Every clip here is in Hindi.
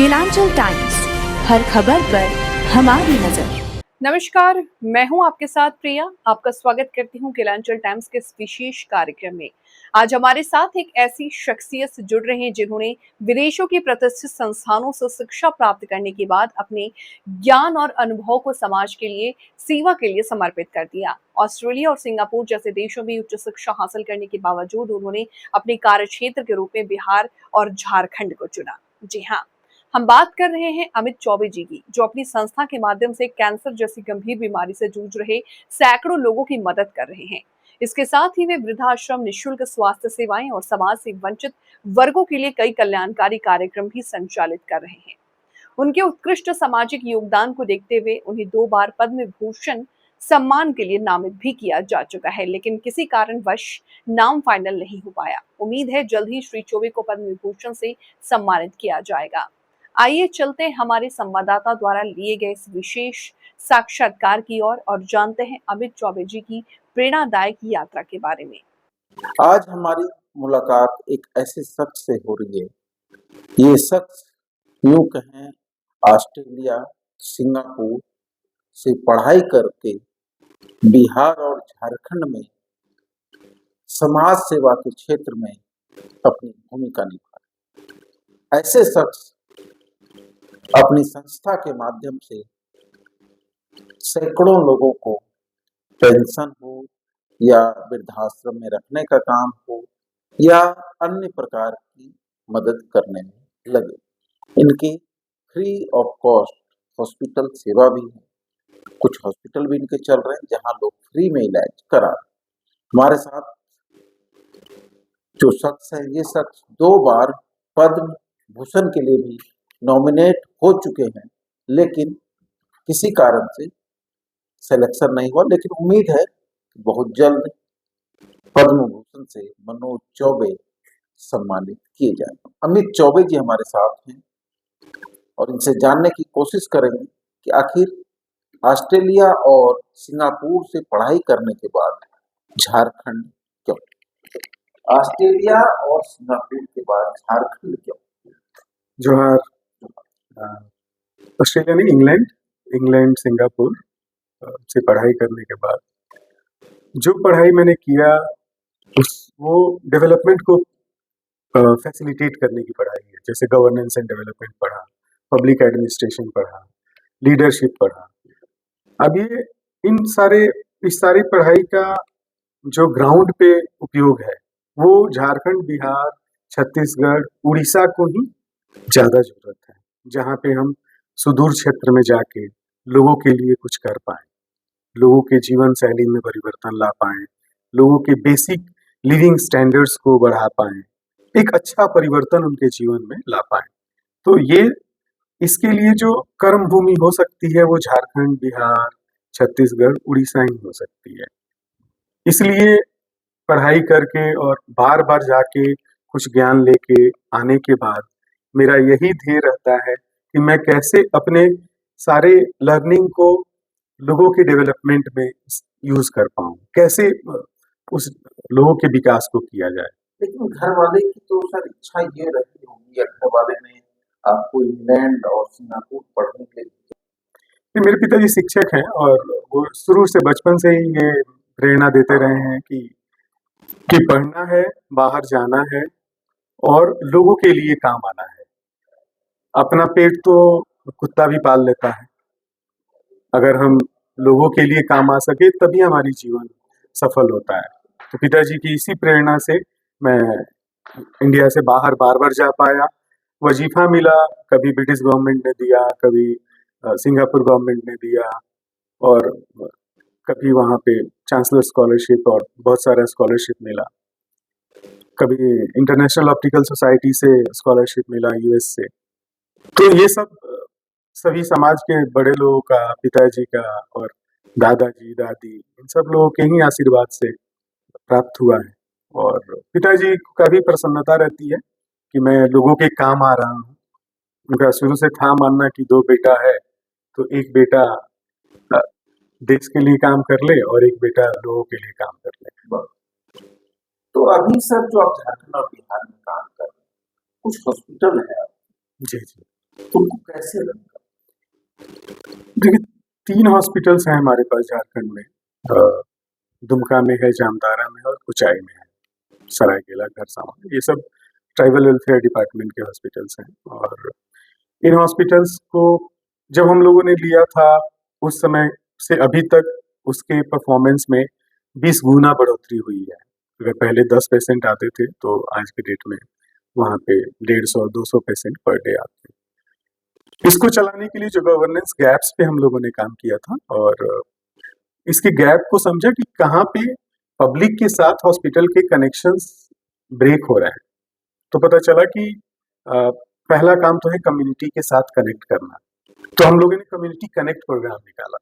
केलांचल टाइम्स, हर खबर पर हमारी नजर। नमस्कार, मैं हूं आपके साथ प्रिया। आपका स्वागत करती हूं केलांचल टाइम्स के इस विशेष कार्यक्रम में। आज हमारे साथ एक ऐसी शख्सियत से जुड़ रहे हैं जिन्होंने विदेशों की प्रतिष्ठित संस्थानों से शिक्षा प्राप्त करने के बाद अपने ज्ञान और अनुभव को समाज के लिए, सेवा के लिए समर्पित कर दिया। ऑस्ट्रेलिया और सिंगापुर जैसे देशों में उच्च शिक्षा हासिल करने के बावजूद उन्होंने अपने कार्य क्षेत्र के रूप में बिहार और झारखंड को चुना। जी हाँ, हम बात कर रहे हैं अमित चौबे जी की, जो अपनी संस्था के माध्यम से कैंसर जैसी गंभीर बीमारी से जूझ रहे सैकड़ों लोगों की मदद कर रहे हैं। इसके साथ ही वे वृद्धाश्रम, निःशुल्क स्वास्थ्य सेवाएं और समाज से वंचित वर्गों के लिए कई कल्याणकारी कार्यक्रम भी संचालित कर रहे हैं। उनके उत्कृष्ट सामाजिक योगदान को देखते हुए उन्हें 2 बार पद्म भूषण सम्मान के लिए नामित भी किया जा चुका है, लेकिन किसी कारणवश नाम फाइनल नहीं हो पाया। उम्मीद है जल्द ही श्री चौबे को पद्म विभूषण से सम्मानित किया जाएगा। आइए चलते हैं हमारे संवाददाता द्वारा लिए गए इस विशेष साक्षात्कार की ओर और जानते हैं अमित चौबे जी की प्रेरणादायक यात्रा के बारे में। आज हमारी मुलाकात एक ऐसे शख्स से हो रही है। ये शख्स यूं कहें ऑस्ट्रेलिया, सिंगापुर से पढ़ाई करके बिहार और झारखंड में समाज सेवा के क्षेत्र में अपनी भूमिका निभा। ऐसे शख्स अपनी संस्था के माध्यम से सैकड़ों लोगों को पेंशन हो या वृद्धाश्रम में रखने का काम हो या अन्य प्रकार की मदद करने में लगे। इनकी फ्री ऑफ कॉस्ट हॉस्पिटल सेवा भी है। कुछ हॉस्पिटल भी इनके चल रहे हैं जहां लोग फ्री में इलाज करा रहे हैं। हमारे साथ जो शख्स है, ये शख्स 2 बार पद्म भूषण के लिए भी नॉमिनेट हो चुके हैं, लेकिन किसी कारण से सिलेक्शन नहीं हुआ। लेकिन उम्मीद है कि बहुत जल्द पद्म भूषण से मनोज चौबे सम्मानित किए जाए। अमित चौबे जी हमारे साथ हैं और इनसे जानने की कोशिश करेंगे कि आखिर ऑस्ट्रेलिया और सिंगापुर से पढ़ाई करने के बाद झारखंड क्यों? ऑस्ट्रेलिया और सिंगापुर के बाद झारखंड क्यों? जोहार। ऑस्ट्रेलिया नहीं, इंग्लैंड सिंगापुर से पढ़ाई करने के बाद जो पढ़ाई मैंने किया वो डेवलपमेंट को फैसिलिटेट करने की पढ़ाई है। जैसे गवर्नेंस एंड डेवलपमेंट पढ़ा, पब्लिक एडमिनिस्ट्रेशन पढ़ा, लीडरशिप पढ़ा। अब ये इस सारी पढ़ाई का जो ग्राउंड पे उपयोग है वो झारखंड, बिहार, छत्तीसगढ़, उड़ीसा को ही ज़्यादा ज़रूरत है, जहाँ पे हम सुदूर क्षेत्र में जाके लोगों के लिए कुछ कर पाएँ, लोगों के जीवन शैली में परिवर्तन ला पाएँ, लोगों के बेसिक लिविंग स्टैंडर्ड्स को बढ़ा पाएँ, एक अच्छा परिवर्तन उनके जीवन में ला पाएँ। तो ये इसके लिए जो कर्म भूमि हो सकती है वो झारखंड, बिहार, छत्तीसगढ़, उड़ीसा ही हो सकती है। इसलिए पढ़ाई करके और बार-बार जाके कुछ ज्ञान लेके आने के बाद मेरा यही ध्येय रहता है कि मैं कैसे अपने सारे लर्निंग को लोगों के डेवलपमेंट में यूज कर पाऊँ, कैसे उस लोगों के विकास को किया जाए। लेकिन घर वाले की तो सर इच्छा ये रही होगी या घर वाले ने आपको इंग्लैंड और सिंगापुर पढ़ने के लिए? मेरे पिताजी शिक्षक हैं और वो शुरू से बचपन से ही ये प्रेरणा देते रहे हैं कि पढ़ना है, बाहर जाना है और लोगों के लिए काम आना है। अपना पेट तो कुत्ता भी पाल लेता है। अगर हम लोगों के लिए काम आ सके तभी हमारी जीवन सफल होता है। तो पिताजी की इसी प्रेरणा से मैं इंडिया से बाहर बार-बार जा पाया। वजीफा मिला, कभी ब्रिटिश गवर्नमेंट ने दिया, कभी सिंगापुर गवर्नमेंट ने दिया और कभी वहाँ पे चांसलर स्कॉलरशिप और बहुत सारा स्कॉलरशिप मिला। कभी इंटरनेशनल ऑप्टिकल सोसाइटी से स्कॉलरशिप मिला, यूएस से। तो ये सब सभी समाज के बड़े लोगों का, पिताजी का और दादाजी, दादी, इन सब लोगों के ही आशीर्वाद से प्राप्त हुआ है। और पिताजी का भी प्रसन्नता रहती है कि मैं लोगों के काम आ रहा हूँ। उनका शुरू से था मानना कि 2 बेटा है तो एक बेटा देश के लिए काम कर ले और एक बेटा लोगों के लिए काम कर ले। तो अभी सर जो आप झारखंड और बिहार में काम कर रहे हैं, कुछ हॉस्पिटल है? जी जी। तो उनको कैसे रन देखिए 3 हॉस्पिटल्स हैं हमारे पास झारखंड में। दुमका में है, जामताड़ा में है और कुचाई में है, सरायकेला, खरसावां, ये सब ट्राइबल वेलफेयर डिपार्टमेंट के हॉस्पिटल्स हैं। और इन हॉस्पिटल्स को जब हम लोगों ने लिया था, उस समय से अभी तक उसके परफॉर्मेंस में 20 गुना बढ़ोतरी हुई है। अगर पहले 10 पेशेंट आते थे, तो आज के डेट में वहाँ पे 150-200 पेशेंट पर डे आते हैं। इसको चलाने के लिए जो गवर्नेंस गैप्स पे हम लोगों ने काम किया था, और इसके गैप को समझा कि कहाँ पे पब्लिक के साथ हॉस्पिटल के कनेक्शंस ब्रेक हो रहे हैं। तो पता चला कि पहला काम तो है कम्युनिटी के साथ कनेक्ट करना। तो हम लोगों ने कम्युनिटी कनेक्ट प्रोग्राम निकाला,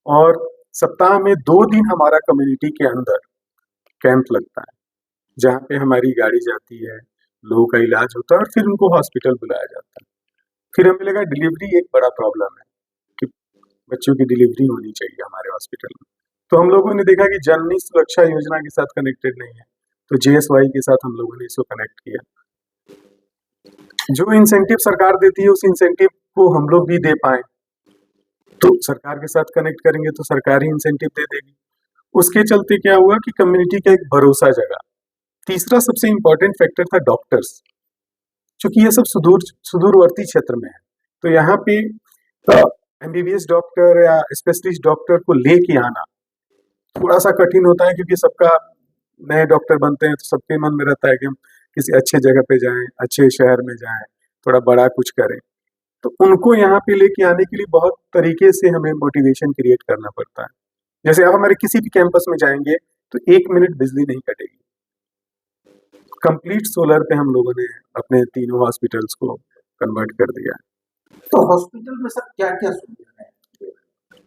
और सप्ताह में 2 दिन हमारा कम्युनिटी के अंदर कैंप लगता है, जहाँ पे हमारी गाड़ी जाती है, लोगों का इलाज होता है और फिर उनको हॉस्पिटल बुलाया जाता है। फिर हमें लगा डिलीवरी एक बड़ा प्रॉब्लम है कि बच्चों की डिलीवरी होनी चाहिए हमारे हॉस्पिटल में। तो हम लोगों ने देखा कि जननी सुरक्षा योजना के साथ कनेक्टेड नहीं है, तो JSY के साथ हम लोगों ने इसको कनेक्ट किया। जो इंसेंटिव सरकार देती है, उस इंसेंटिव को हम लोग भी दे पाए, तो सरकार के साथ कनेक्ट करेंगे तो सरकार ही इंसेंटिव दे देगी। उसके चलते क्या हुआ कि कम्युनिटी का एक भरोसा जगा। तीसरा सबसे इम्पोर्टेंट फैक्टर था डॉक्टर्स, क्योंकि ये सब सुदूरवर्ती क्षेत्र में है, तो यहाँ पे MBBS डॉक्टर या स्पेशलिस्ट डॉक्टर को लेके आना थोड़ा सा कठिन होता है, क्योंकि सबका नए डॉक्टर बनते हैं तो सबके मन में रहता है कि हम किसी अच्छे जगह पे जाएं, अच्छे शहर में जाएं, थोड़ा बड़ा कुछ करें। तो उनको यहाँ पे लेके आने के लिए बहुत तरीके से हमें मोटिवेशन क्रिएट करना पड़ता है। जैसे आप हमारे किसी भी कैंपस में जाएंगे तो 1 मिनट बिजली नहीं कटेगी। कंप्लीट सोलर पे हम लोगों ने अपने तीनों हॉस्पिटल्स को कन्वर्ट कर दिया है। तो हॉस्पिटल में सर क्या क्या सुविधा है?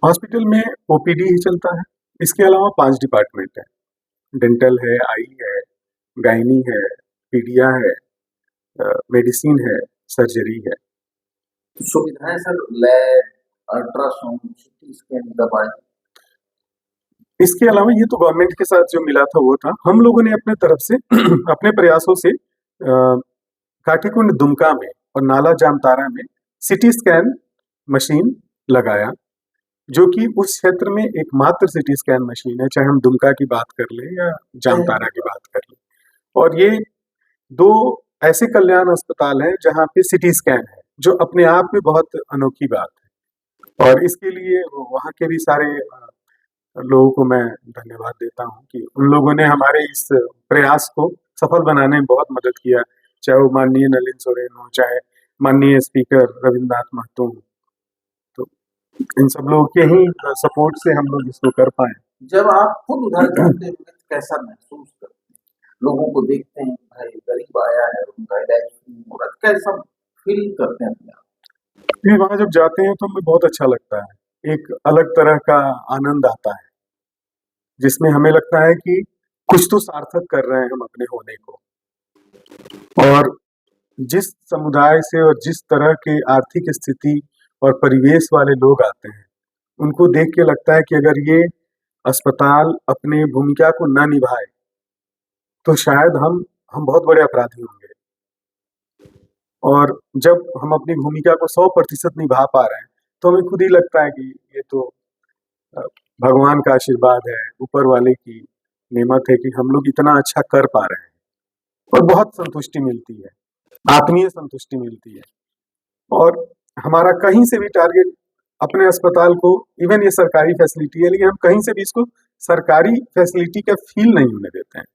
हॉस्पिटल में OPD ही चलता है, इसके अलावा 5 डिपार्टमेंट है, डेंटल है, आई है, गायनी है, पीडिया है, मेडिसिन है, सर्जरी है। सुविधाएं sir, lab, ultrasound, CT scan, दवाई। इसके अलावा ये तो गवर्नमेंट के साथ जो मिला था वो था। हम लोगों ने अपने तरफ से अपने प्रयासों से काठीकुंड दुमका में और नाला जामताड़ा में CT स्कैन मशीन लगाया, जो कि उस क्षेत्र में एकमात्र CT स्कैन मशीन है, चाहे हम दुमका की बात कर लें या जामताड़ा की बात कर लें। और ये 2 ऐसे कल्याण अस्पताल हैं जहाँ पे CT स्कैन है, जो अपने आप में बहुत अनोखी बात है। और इसके लिए वहाँ के भी सारे लोगों को मैं धन्यवाद देता हूँ कि उन लोगों ने हमारे इस प्रयास को सफल बनाने में बहुत मदद किया, चाहे वो माननीय नलिन सोरेन हो, चाहे माननीय स्पीकर रविन्द्रनाथ महतो हो। तो इन सब लोगों के ही सपोर्ट से हम लोग इसको कर पाए। जब आप खुद उधर जाते हैं तो कैसा महसूस करते हैं? लोगों को देखते हैं, भाई गरीब आया है, उनका इलाज नहीं हो रहा, कैसा फील करते हैं अपने आप? फिर वहाँ जब जाते हैं तो हमें बहुत अच्छा लगता है, एक अलग तरह का आनंद आता है, जिसमें हमें लगता है कि कुछ तो सार्थक कर रहे हैं हम अपने होने को। और जिस समुदाय से और जिस तरह के आर्थिक स्थिति और परिवेश वाले लोग आते हैं, उनको देख के लगता है कि अगर ये अस्पताल अपने भूमिका को न निभाए तो शायद हम बहुत बड़े अपराधी होंगे। और जब हम अपनी भूमिका को 100% निभा पा रहे हैं, तो हमें खुद ही लगता है कि ये तो भगवान का आशीर्वाद है, ऊपर वाले की नेमत है कि हम लोग इतना अच्छा कर पा रहे हैं। और बहुत संतुष्टि मिलती है, आत्मीय संतुष्टि मिलती है। और हमारा कहीं से भी टारगेट अपने अस्पताल को, इवन ये सरकारी फैसिलिटी है, लेकिन हम कहीं से भी इसको सरकारी फैसिलिटी का फील नहीं होने देते हैं।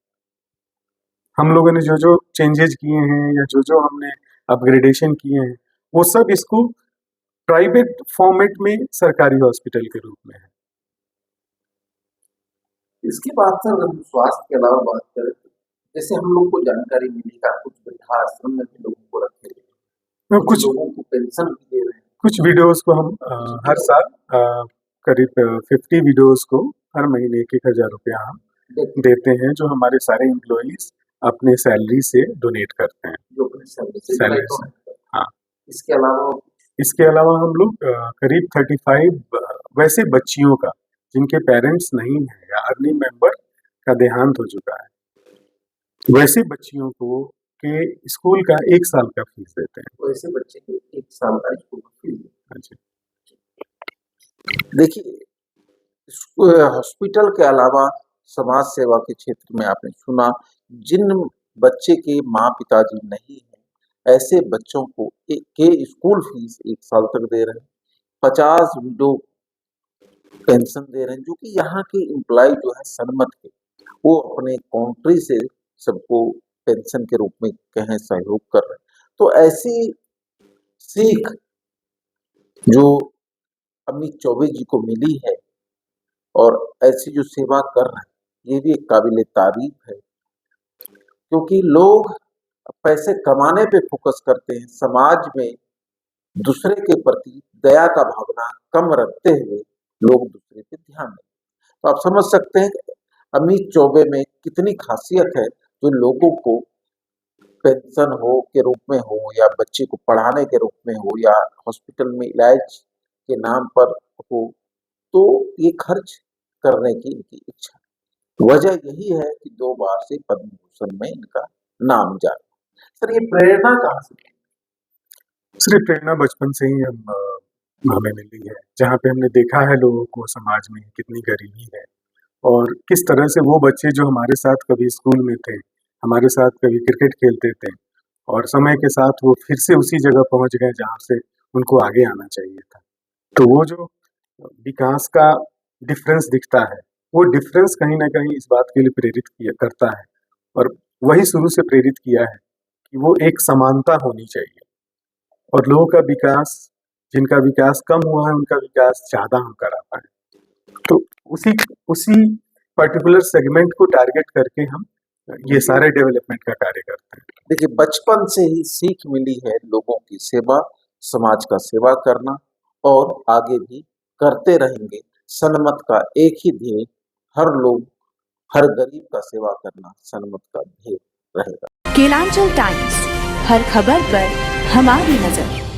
हम लोगों ने जो जो चेंजेज किए हैं या जो जो हमने अपग्रेडेशन किए हैं, वो सब इसको प्राइवेट फॉर्मेट में सरकारी हॉस्पिटल के रूप में है। इसके बाद सर हम स्वास्थ्य के अलावा बात करें तो जैसे हम लोग को जानकारी मिली का कुछ वृद्धाश्रम में भी लोगों को रखे हैं, कुछ लोगों को पेंशन भी दे रहे हैं। कुछ वीडियोस को हम हर साल करीब 50 वीडियोस को हर महीने 1,000 रुपया हम देते हैं, जो हमारे सारे एम्प्लॉइज अपने सैलरी से डोनेट करते हैं, जो अपने सैलरी से। हाँ, इसके अलावा हम लोग करीब 35 वैसे बच्चियों का जिनके पेरेंट्स नहीं है या अर्निंग मेंबर का देहांत हो चुका है, वैसे बच्चियों को के स्कूल का 1 साल का फीस देते हैं। तो ऐसे बच्चे की 1 साल का स्कूल फीस। हाँ जी। देखिए, हॉस्पिटल के अलावा समाज सेवा के क्षेत्र में आपने सुना, जिन बच्चे के माँ-पिताजी नहीं हैं, ऐसे बच्चों को के स्कूल फीस 1 साल तक दे रहे हैं। 50 विडो पेंशन दे रहे हैं, जो कि यहाँ के एम्प्लॉय जो है सन्मत के, वो अपने कंट्री से सबको पेंशन के रूप में कहें सहयोग कर रहे हैं। तो ऐसी सीख जो अमित चौबे जी को मिली है और ऐसी जो सेवा कर रहे हैं, ये भी एक काबिले तारीफ है, क्योंकि लोग पैसे कमाने पे फोकस करते हैं, समाज में दूसरे के प्रति दया का भावना कम रखते हुए लोग दूसरे पे ध्यान देते। तो आप समझ सकते हैं कि अमित चौबे में कितनी खासियत है, जो लोगों को पेंशन हो के रूप में हो या बच्चे को पढ़ाने के रूप में हो या हॉस्पिटल में इलाज के नाम पर हो, तो ये खर्च करने की इनकी इच्छा है। वजह यही है कि 2 बार से पद्म भूषण में इनका नाम जा रहा है। सर, ये प्रेरणा कहाँ से मिली? सिर्फ प्रेरणा बचपन से ही हमें मिली है, जहाँ पे हमने देखा है लोगों को समाज में कितनी गरीबी है और किस तरह से वो बच्चे जो हमारे साथ कभी स्कूल में थे, हमारे साथ कभी क्रिकेट खेलते थे और समय के साथ वो फिर से उसी जगह पहुंच गए जहाँ से उनको आगे आना चाहिए था। तो वो जो विकास का डिफरेंस दिखता है, वो डिफरेंस कहीं न कहीं इस बात के लिए प्रेरित किया करता है और वही शुरू से प्रेरित किया है कि वो एक समानता होनी चाहिए और लोगों का विकास, जिनका विकास कम हुआ है, उनका विकास ज़्यादा हम करा पाएँ। तो उसी पर्टिकुलर सेगमेंट को टारगेट करके हम ये सारे डेवलपमेंट का कार्य करते हैं। देखिए, बचपन से ही सीख मिली है लोगों की सेवा, समाज का सेवा करना, और आगे भी करते रहेंगे। सन्मत का एक ही ध्येय, हर लोग, हर गरीब का सेवा करना सन्मत का ध्येय रहेगा। केलांचल टाइम्स, हर खबर पर हमारी नजर।